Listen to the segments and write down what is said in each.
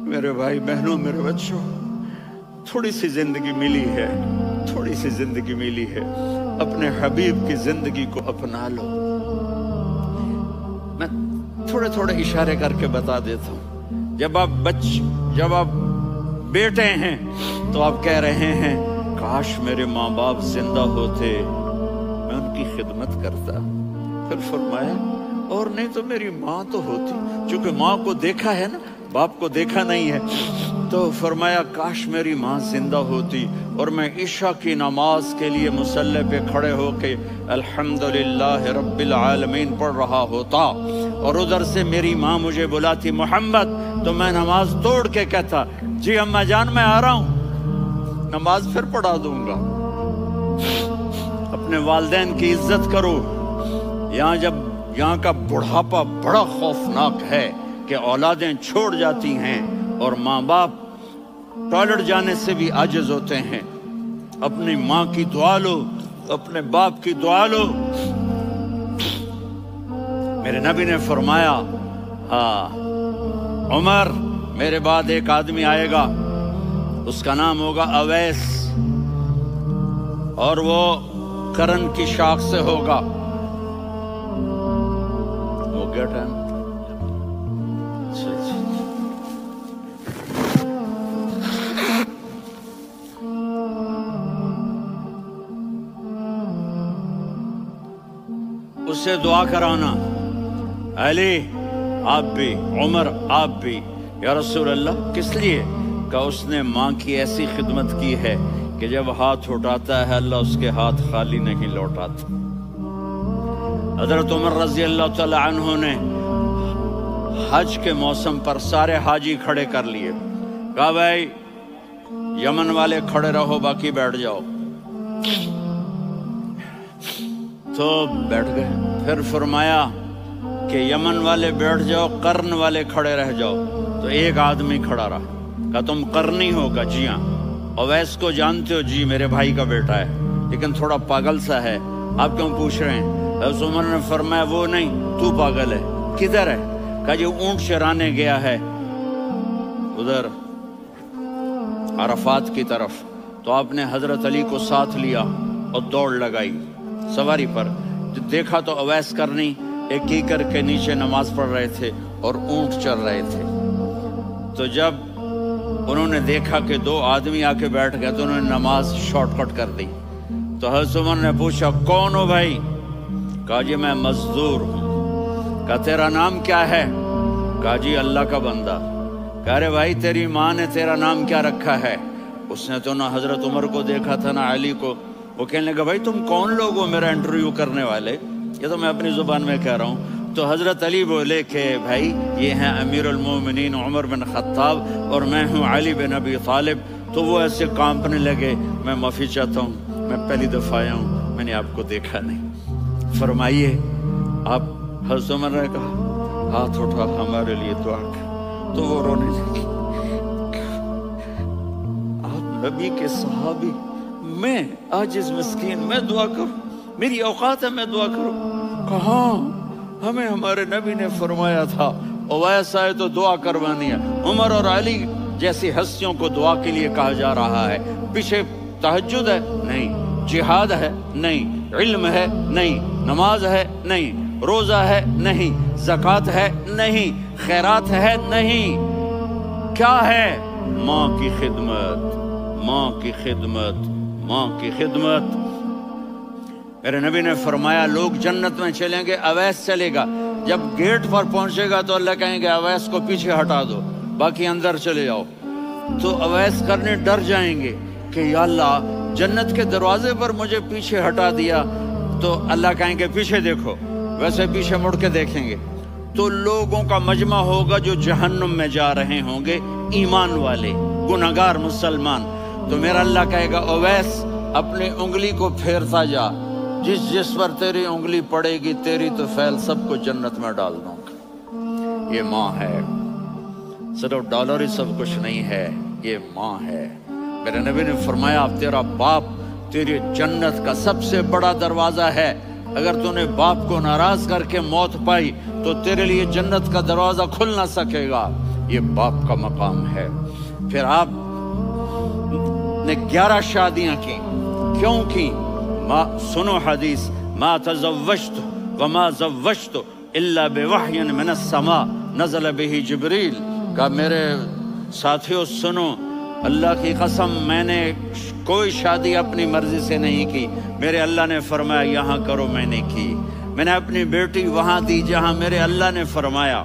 میرے بھائی بہنوں، میرے بچوں، تھوڑی سی زندگی ملی ہے، تھوڑی سی زندگی ملی ہے، اپنے حبیب کی زندگی کو اپنا لو۔ میں تھوڑے تھوڑے اشارے کر کے بتا دیتا ہوں۔ جب آپ بیٹے ہیں تو آپ کہہ رہے ہیں کاش میرے ماں باپ زندہ ہوتے، میں ان کی خدمت کرتا۔ پھر فرمایا اور نہیں تو میری ماں تو ہوتی، چونکہ ماں کو دیکھا ہے نا، باپ کو دیکھا نہیں ہے، تو فرمایا کاش میری ماں زندہ ہوتی اور میں عشاء کی نماز کے لیے مصلی پہ کھڑے ہو کے الحمدللہ رب العالمین پڑھ رہا ہوتا، اور ادھر سے میری ماں مجھے بلاتی محمد، تو میں نماز توڑ کے کہتا جی اماں جان میں آ رہا ہوں، نماز پھر پڑھا دوں گا۔ اپنے والدین کی عزت کرو۔ یہاں کا بڑھاپا بڑا خوفناک ہے کہ اولادیں چھوڑ جاتی ہیں اور ماں باپ ٹوائلٹ جانے سے بھی عاجز ہوتے ہیں۔ اپنی ماں کی دعا لو، اپنے باپ کی دعا لو۔ میرے نبی نے فرمایا عمر میرے بعد ایک آدمی آئے گا، اس کا نام ہوگا اویس، اور وہ کرن کی شاخ سے ہوگا۔ ہو گیا ٹائم؟ اس سے دعا کرانا، علی آپ بھی، عمر آپ بھی، یا رسول اللہ کس لیے؟ کہ اس نے ماں کی ایسی خدمت کی ہے کہ جب ہاتھ اٹھاتا ہے اللہ اس کے ہاتھ خالی نہیں لوٹاتا۔ حضرت عمر رضی اللہ تعالی عنہ نے حج کے موسم پر سارے حاجی کھڑے کر لیے، کہا بھائی یمن والے کھڑے رہو باقی بیٹھ جاؤ، تو بیٹھ گئے۔ پھر فرمایا کہ یمن والے بیٹھ جاؤ، قرن والے کھڑے رہ جاؤ، تو ایک آدمی کھڑا رہا، کہا تم قرنی ہو؟ کہا جی ہاں۔ اویس کو جانتے ہو؟ جی میرے بھائی کا بیٹا ہے لیکن تھوڑا پاگل سا ہے، آپ کیوں پوچھ رہے ہیں؟ حضرت عمر نے فرمایا وہ نہیں، تو پاگل ہے۔ کدھر ہے؟ کہا جی اونٹ چرانے گیا ہے ادھر عرفات کی طرف۔ تو آپ نے حضرت علی کو ساتھ لیا اور دوڑ لگائی سواری پر۔ دیکھا تو اویس کرنی ایک کیکر کے نیچے نماز پڑھ رہے تھے اور اونٹ چر رہے تھے۔ تو جب انہوں نے دیکھا کہ دو آدمی آ کے بیٹھ گئے تو انہوں نے نماز شارٹ کٹ کر دی۔ تو حضرت عمر نے پوچھا کون ہو بھائی؟ کہا جی میں مزدور ہوں۔ کہا تیرا نام کیا ہے؟ کہا جی اللہ کا بندہ۔ کہا رے بھائی تیری ماں نے تیرا نام کیا رکھا ہے؟ اس نے تو نہ حضرت عمر کو دیکھا تھا نہ علی کو۔ وہ کہنے لگا بھائی تم کون لوگ ہو میرا انٹرویو کرنے والے؟ یہ تو میں اپنی زبان میں کہہ رہا ہوں۔ تو حضرت علی بولے کہ بھائی یہ ہیں امیر المومنین عمر بن خطاب اور میں ہوں علی بن ابی طالب۔ تو وہ ایسے کانپنے لگے، میں معافی چاہتا ہوں، میں پہلی دفعہ آیا ہوں، میں نے آپ کو دیکھا نہیں، فرمائیے آپ۔ حضرت عمر نے کہا ہاتھ اٹھا ہمارے لیے دعا کر۔ تو وہ رونے لگے، آپ نبی کے صحابی، میں عاجز مسکین، میں دعا کروں؟ میری اوقات ہے میں دعا کروں؟ کہاں ہمیں ہمارے نبی نے فرمایا تھا اویس آئے تو دعا کروانی ہے۔ عمر اور علی جیسی ہستیوں کو دعا کے لیے کہا جا رہا ہے۔ پیچھے تہجد ہے؟ نہیں۔ جہاد ہے؟ نہیں۔ علم ہے؟ نہیں۔ نماز ہے؟ نہیں۔ روزہ ہے؟ نہیں۔ زکوٰۃ ہے؟ نہیں۔ خیرات ہے؟ نہیں۔ کیا ہے؟ ماں کی خدمت، ماں کی خدمت، ماں کی خدمت۔ میرے نبی نے فرمایا لوگ جنت میں چلیں گے، اویس چلے گا، جب گیٹ پر پہنچے گا تو اللہ کہیں گے اویس کو پیچھے ہٹا دو، باقی اندر چلے جاؤ۔ تو اویس کرنے ڈر جائیں گے کہ یا اللہ جنت کے دروازے پر مجھے پیچھے ہٹا دیا، تو اللہ کہیں گے پیچھے دیکھو، ویسے پیچھے مڑ کے دیکھیں گے تو لوگوں کا مجمع ہوگا جو جہنم میں جا رہے ہوں گے، ایمان والے، گنہگار مسلمان۔ تو میرا اللہ کہے گا اویس اپنی انگلی کو پھیرتا جا، جس پر تیری انگلی پڑے گی تیری تو فیل سب کو جنت میں ڈال دوں گا۔ یہ ماں ہے، صرف ڈالر ہی سب کچھ نہیں ہے، یہ ماں ہے۔ میرے نبی نے فرمایا اب تیرا باپ تیری جنت کا سب سے بڑا دروازہ ہے، اگر تو نے باپ کو ناراض کر کے موت پائی تو تیرے لیے جنت کا دروازہ کھل نہ سکے گا۔ یہ باپ کا مقام ہے۔ پھر آپ نے 11 شادیاں کی، کیوں کی؟ سنو حدیث، ما تزوجت وما زوجت الا بوحی من السماء نزل به جبریل۔ کہا میرے ساتھیوں سنو، اللہ کی قسم میں نے کوئی شادی اپنی مرضی سے نہیں کی، میرے اللہ نے فرمایا یہاں کرو، میں نے کی۔ میں نے اپنی بیٹی وہاں دی جہاں میرے اللہ نے فرمایا۔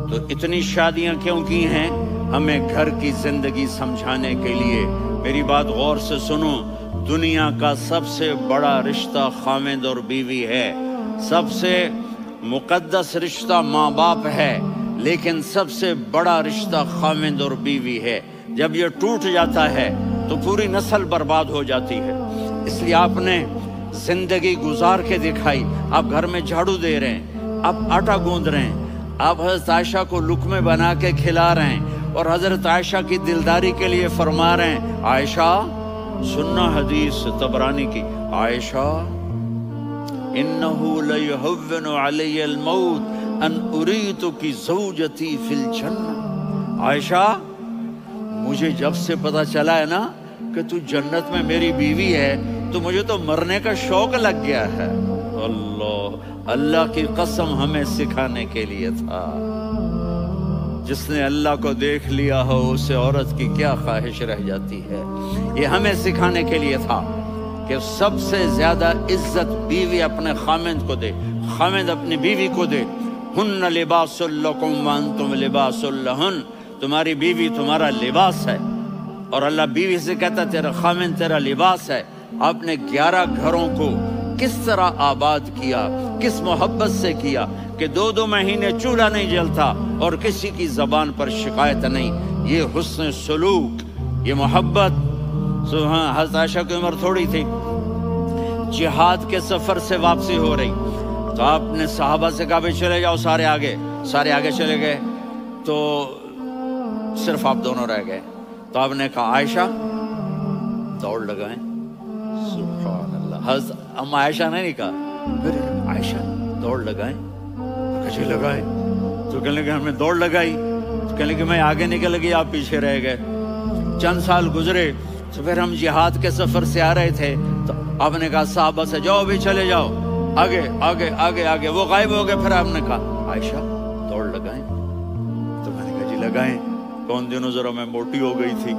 تو اتنی شادیاں کیوں کی ہیں؟ ہمیں گھر کی زندگی سمجھانے کے لیے۔ میری بات غور سے سنو، دنیا کا سب سے بڑا رشتہ خاوند اور بیوی ہے، سب سے مقدس رشتہ ماں باپ ہے، لیکن سب سے بڑا رشتہ خاوند اور بیوی ہے۔ جب یہ ٹوٹ جاتا ہے تو پوری نسل برباد ہو جاتی ہے۔ اس لیے آپ نے زندگی گزار کے دکھائی۔ آپ گھر میں جھاڑو دے رہے ہیں، آپ آٹا گوندھ رہے ہیں، آپ حضرت عائشہ کو لقمے بنا کے کھلا رہے ہیں، اور حضرت عائشہ کی دلداری کے لیے فرما رہے ہیں عائشہ، سننا حدیث طبرانی کی، عائشہ انہو لیہون علی الموت ان اریتکی زوجتی فی الجنہ۔ عائشہ مجھے جب سے پتا چلا ہے نا کہ تو جنت میں میری بیوی ہے تو مجھے تو مرنے کا شوق لگ گیا ہے۔ اللہ کی قسم ہمیں سکھانے کے لیے تھا۔ جس نے اللہ کو دیکھ لیا ہو اسے عورت کی کیا خواہش رہ جاتی ہے۔ یہ ہمیں سکھانے کے لیے تھا کہ سب سے زیادہ عزت بیوی اپنے خامند کو دے، خامند اپنی بیوی کو دے۔ ہن لباس لکم وانتم لباس لہن، تمہاری بیوی تمہارا لباس ہے، اور اللہ بیوی سے کہتا تیرا خامند تیرا لباس ہے۔ آپ نے 11 گھروں کو کس طرح آباد کیا، کس محبت سے کیا کہ 2 مہینے چولہا نہیں جلتا اور کسی کی زبان پر شکایت نہیں۔ یہ حسن سلوک، یہ محبت۔ حضرت عائشہ کی عمر تھوڑی تھی، جہاد کے سفر سے واپسی ہو رہی، تو آپ نے صحابہ سے کہا بھائی چلے جاؤ، سارے آگے چلے گئے، تو صرف آپ دونوں رہ گئے۔ تو آپ نے کہا عائشہ دوڑ لگائیں۔ سبحان اللہ، حضرت اما عائشہ نے نہیں کہا عائشہ دوڑ لگائیں، کچھ لگائیں، تو کہنے لگے ہم نے دوڑ لگائی، تو کہنے لگے میں آگے نکل گئی، آپ پیچھے رہ گئے۔ چند سال گزرے تو پھر ہم جہاد کے سفر سے آ رہے تھے، تو آپ نے کہا صحابہ سے جاؤ بھی چلے جاؤ، آگے آگے آگے آگے، وہ غائب ہو گئے۔ پھر آپ نے کہا عائشہ دوڑ لگائیں، تو میں نے کہا جی لگائیں۔ کون دنوں ذرا میں موٹی ہو گئی تھی،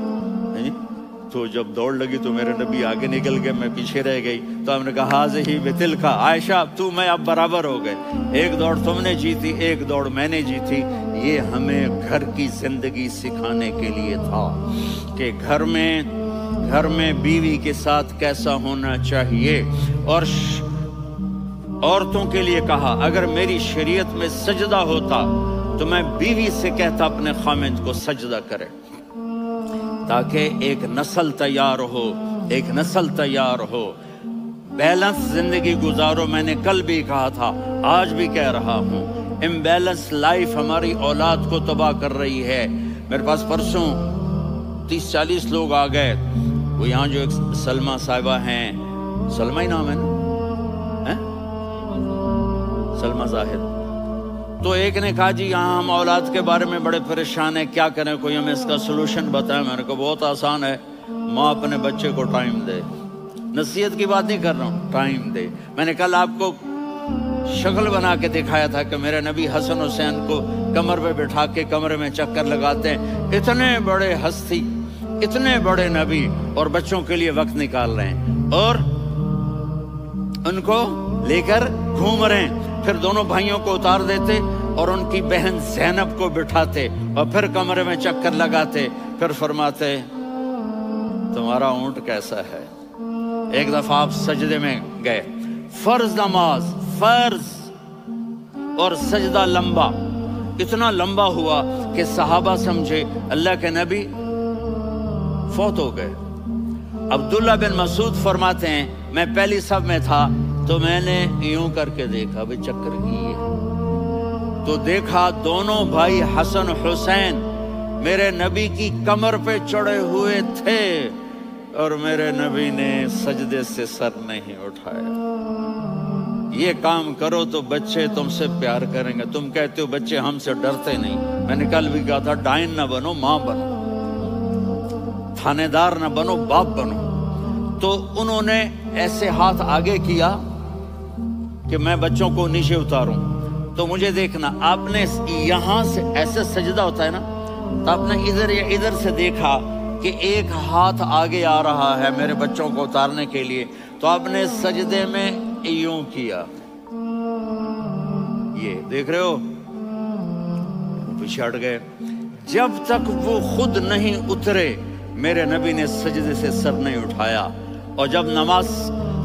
تو جب دوڑ لگی تو میرے نبی آگے نکل گئے، میں پیچھے رہ گئی۔ تو ہم نے کہا ہاذہ بتلک، عائشہ تو میں اب برابر ہو گئے، ایک دوڑ تم نے جیتی، ایک دوڑ میں نے جیتی۔ یہ ہمیں گھر کی زندگی سکھانے کے لیے تھا کہ گھر میں بیوی کے ساتھ کیسا ہونا چاہیے۔ اور عورتوں کے لیے کہا اگر میری شریعت میں سجدہ ہوتا تو میں بیوی سے کہتا اپنے خامند کو سجدہ کرے، تاکہ ایک نسل تیار ہو، بیلنس زندگی گزارو۔ میں نے کل بھی کہا تھا، آج بھی کہہ رہا ہوں، امبیلنس لائف ہماری اولاد کو تباہ کر رہی ہے۔ میرے پاس پرسوں 30-40 لوگ آ گئے، وہ یہاں جو ایک سلمہ صاحبہ ہیں، سلمہ ہی نام ہے نا، سلمہ ظاہر، تو ایک نے کہا جی یہاں ہم اولاد کے بارے میں بڑے پریشان ہیں، کیا کریں، کوئی ہمیں اس کا سلوشن بتائیں۔ میں نے کہا بہت آسان ہے، ماں اپنے بچے کو ٹائم دے، نصیحت کی بات نہیں کر رہا ہوں، ٹائم دے۔ میں نے کل آپ کو شکل بنا کے دکھایا تھا کہ میرے نبی حسن حسین کو کمر پہ بٹھا کے کمرے میں چکر لگاتے ہیں۔ اتنے بڑے ہستی، اتنے بڑے نبی، اور بچوں کے لیے وقت نکال رہے ہیں اور ان کو لے کر گھوم رہے ہیں۔ پھر دونوں بھائیوں کو اتار دیتے اور ان کی بہن زینب کو بٹھاتے اور پھر کمرے میں چکر لگاتے، پھر فرماتے تمہارا اونٹ کیسا ہے۔ ایک دفعہ آپ سجدے میں گئے، فرض نماز، فرض، اور سجدہ لمبا، اتنا لمبا ہوا کہ صحابہ سمجھے اللہ کے نبی فوت ہو گئے۔ عبداللہ بن مسعود فرماتے ہیں میں پہلی صف میں تھا تو میں نے یوں کر کے دیکھا بھی چکر کی ہے، تو دیکھا دونوں بھائی حسن حسین میرے نبی کی کمر پہ چڑھے ہوئے تھے اور میرے نبی نے سجدے سے سر نہیں اٹھایا۔ یہ کام کرو تو بچے تم سے پیار کریں گے. تم کہتے ہو بچے ہم سے ڈرتے نہیں. میں نے کل بھی کہا تھا ڈائن نہ بنو، ماں بنو، تھانے دار نہ بنو، باپ بنو. تو انہوں نے ایسے ہاتھ آگے کیا کہ میں بچوں کو نیچے اتاروں. تو مجھے دیکھنا، آپ نے یہاں سے ایسے سجدہ ہوتا ہے نا، تو آپ نے ادھر یا ادھر سے دیکھا کہ ایک ہاتھ آگے آ رہا ہے میرے بچوں کو اتارنے کے لیے، تو آپ نے سجدے میں یوں کیا. یہ دیکھ رہے ہو، پیچھے ہٹ گئے. جب تک وہ خود نہیں اترے میرے نبی نے سجدے سے سر نہیں اٹھایا. اور جب نماز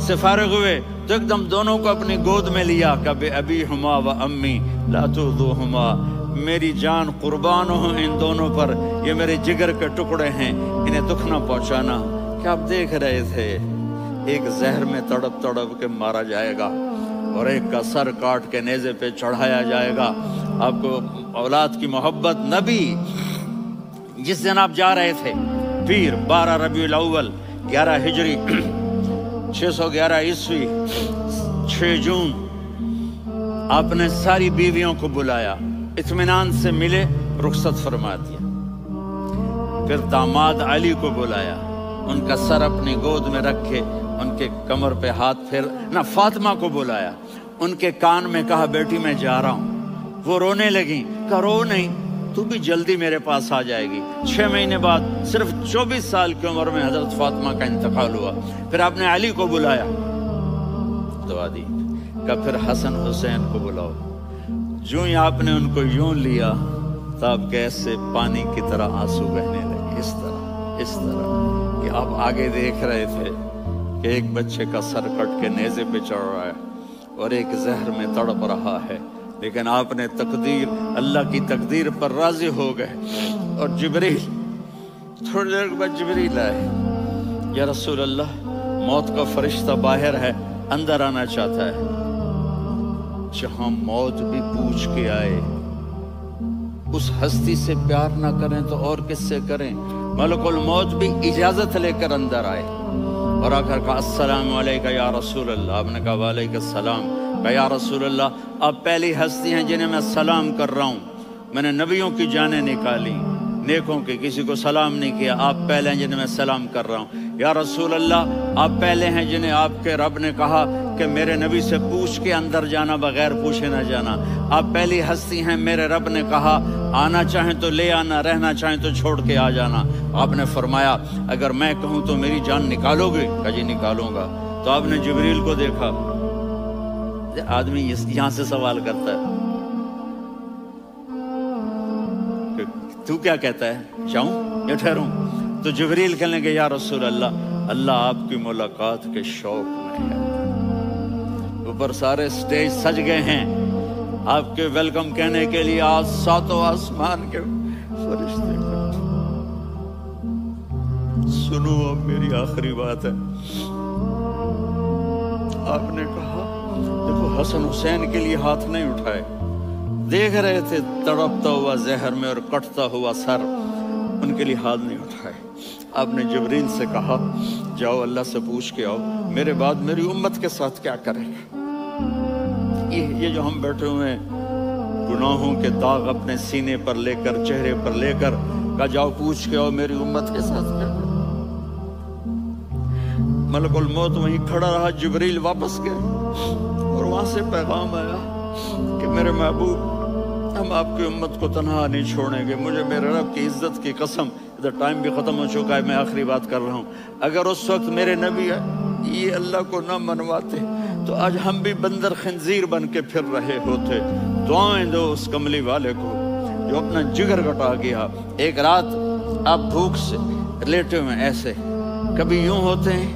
سے فارغ ہوئے تو ایک دم دونوں کو اپنی گود میں لیا. کبھی ابی ہما و امی لا تؤذوہما، میری جان قربان ہو ان دونوں پر، یہ میرے جگر کے ٹکڑے ہیں، انہیں دکھ نہ پہنچانا. کیا آپ دیکھ رہے تھے؟ ایک زہر میں تڑپ تڑپ کے مارا جائے گا اور ایک کا سر کاٹ کے نیزے پہ چڑھایا جائے گا. آپ کو اولاد کی محبت. نبی جس دن آپ جا رہے تھے، پیر 12 ربیع الاول 11 ہجری 611 عیسوی 6 جون، آپ نے ساری بیویوں کو بلایا، اطمینان سے ملے، رخصت فرما دیا. پھر داماد علی کو بلایا، ان کا سر اپنی گود میں رکھے، ان کے کمر پہ ہاتھ پھیر نہ. فاطمہ کو بلایا، ان کے کان میں کہا بیٹی میں جا رہا ہوں. وہ رونے لگیں. کہا رو نہیں، تو بھی جلدی میرے پاس آ جائے گی. 6 مہینے بعد صرف 24 سال کی عمر میں حضرت فاطمہ کا انتقال ہوا. پھر آپ نے علی کو بلایا، دعا دی. کہ پھر حسن حسین کو بلاؤ. جو ہی آپ نے ان کو یوں لیا تو آپ کے ایسے پانی کی طرح آنسو بہنے لگے. اس طرح کہ آپ آگے دیکھ رہے تھے کہ ایک بچے کا سر کٹ کے نیزے پہ چڑھ رہا ہے اور ایک زہر میں تڑپ رہا ہے. لیکن آپ نے تقدیر، اللہ کی تقدیر پر راضی ہو گئے. اور جبریل تھوڑی دیر کے بعد جبریل آئے. یا رسول اللہ، موت کا فرشتہ باہر ہے، اندر آنا چاہتا ہے. جہاں موت بھی پوچھ کے آئے، اس ہستی سے پیار نہ کریں تو اور کس سے کریں؟ ملک الموت بھی اجازت لے کر اندر آئے اور آ کر کہا السلام علیکہ یا رسول اللہ. آپ نے کہا وعلیکم السلام. کہا یا رسول اللہ، آپ پہلی ہستی ہیں جنہیں میں سلام کر رہا ہوں. میں نے نبیوں کی جانیں نکالی، نیکوں کی، کسی کو سلام نہیں کیا. آپ پہلے ہیں جنہیں میں سلام کر رہا ہوں. یا رسول اللہ، آپ پہلے ہیں جنہیں آپ کے رب نے کہا کہ میرے نبی سے پوچھ کے اندر جانا، بغیر پوچھے نہ جانا. آپ پہلی ہستی ہیں، میرے رب نے کہا آنا چاہیں تو لے آنا، رہنا چاہیں تو چھوڑ کے آ جانا. آپ نے فرمایا اگر میں کہوں تو میری جان نکالو گے؟ کہا جی نکالوں گا. تو آپ نے جبریل کو دیکھا. آدمی یہاں سے سوال کرتا ہے کہ تو کیا کہتا ہے، جاؤں یا ٹھہروں؟ تو جبریل کہنے لگے یا رسول اللہ، اللہ آپ کی ملاقات کے شوق میں ہے. اوپر سارے سٹیج سج گئے ہیں آپ کے ویلکم کہنے کے لیے. آج 7 آسمان کے فرشتے سنو، اب میری آخری بات ہے. آپ نے کہا دیکھو، حسن حسین کے لیے ہاتھ نہیں اٹھائے. دیکھ رہے تھے تڑپتا ہوا زہر میں اور کٹتا ہوا سر، ان کے لیے ہاتھ نہیں اٹھائے. آپ نے جبریل سے کہا جاؤ اللہ سے پوچھ کے آؤ میرے بعد میری امت کے ساتھ کیا کرے گا. یہ جو ہم بیٹھے ہوئے ہیں، گناہوں کے داغ اپنے سینے پر لے کر، چہرے پر لے کر، کہا جاؤ پوچھ کے آؤ میری امت کے ساتھ کیا کرے. ملک الموت وہیں کھڑا رہا. جبریل واپس گئے اور وہاں سے پیغام آیا کہ میرے محبوب، ہم آپ کی امت کو تنہا نہیں چھوڑیں گے. مجھے میرے رب کی عزت کی قسم، ادھر ٹائم بھی ختم ہو چکا ہے، میں آخری بات کر رہا ہوں. اگر اس وقت میرے نبی یہ اللہ کو نہ منواتے تو آج ہم بھی بندر خنزیر بن کے پھر رہے ہوتے. دعائیں دو اس کملی والے کو جو اپنا جگر کٹا گیا. ایک رات آپ بھوک سے لیٹے ہوئے ایسے، کبھی یوں ہوتے ہیں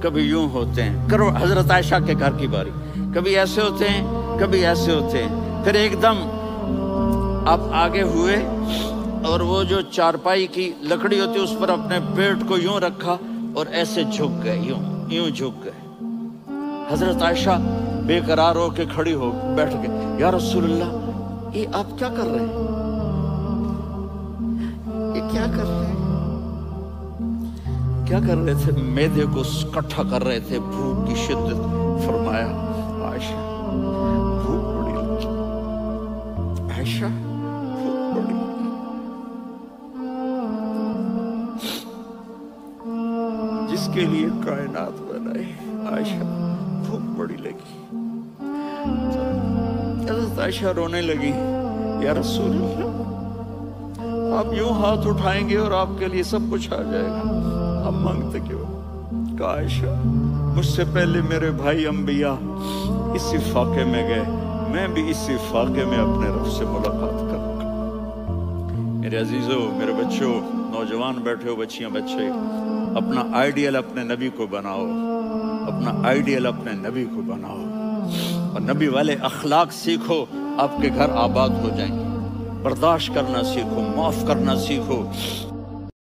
کبھی یوں ہوتے ہیں. کرو حضرت عائشہ کے گھر کی باری، کبھی ایسے ہوتے ہیں کبھی ایسے ہوتے ہیں. پھر ایک دم آپ آگے ہوئے اور وہ جو چارپائی کی لکڑی ہوتی اس پر اپنے پیٹ کو یوں رکھا اور ایسے جھک گئے، یوں جھک گئے. حضرت عائشہ بے قرار ہو کے کھڑی ہو بیٹھ گئے. یا رسول اللہ، یہ آپ کیا کر رہے ہیں؟ یہ کیا کر رہے ہیں؟ کیا کر رہے تھے؟ معدے کو اکٹھا کر رہے تھے، بھوک کی شدت. فرمایا عائشہ بھوک بڑی لگی، عائشہ بھوک بڑی لگی، جس کے لیے کائنات بنائی، عائشہ بھوک بڑی لگی۔ حضرت عائشہ رونے لگی، یا رسول اللہ آپ یوں ہاتھ اٹھائیں گے اور آپ کے لیے سب کچھ آ جائے گا، آپ مانگتے کیوں؟ کہا عائشہ مجھ سے پہلے میرے بھائی انبیاء اسی فاقے میں گئے، میں بھی اسی فاقے میں اپنے رب سے ملاقات کروں گا۔ میرے عزیزوں، میرے بچوں، نوجوان بیٹھے ہو، بچیاں بچے، اپنا آئیڈیل اپنے نبی کو بناؤ، اپنا آئیڈیل اپنے نبی کو بناؤ، اور نبی والے اخلاق سیکھو، آپ کے گھر آباد ہو جائیں گے۔ برداشت کرنا سیکھو، معاف کرنا سیکھو،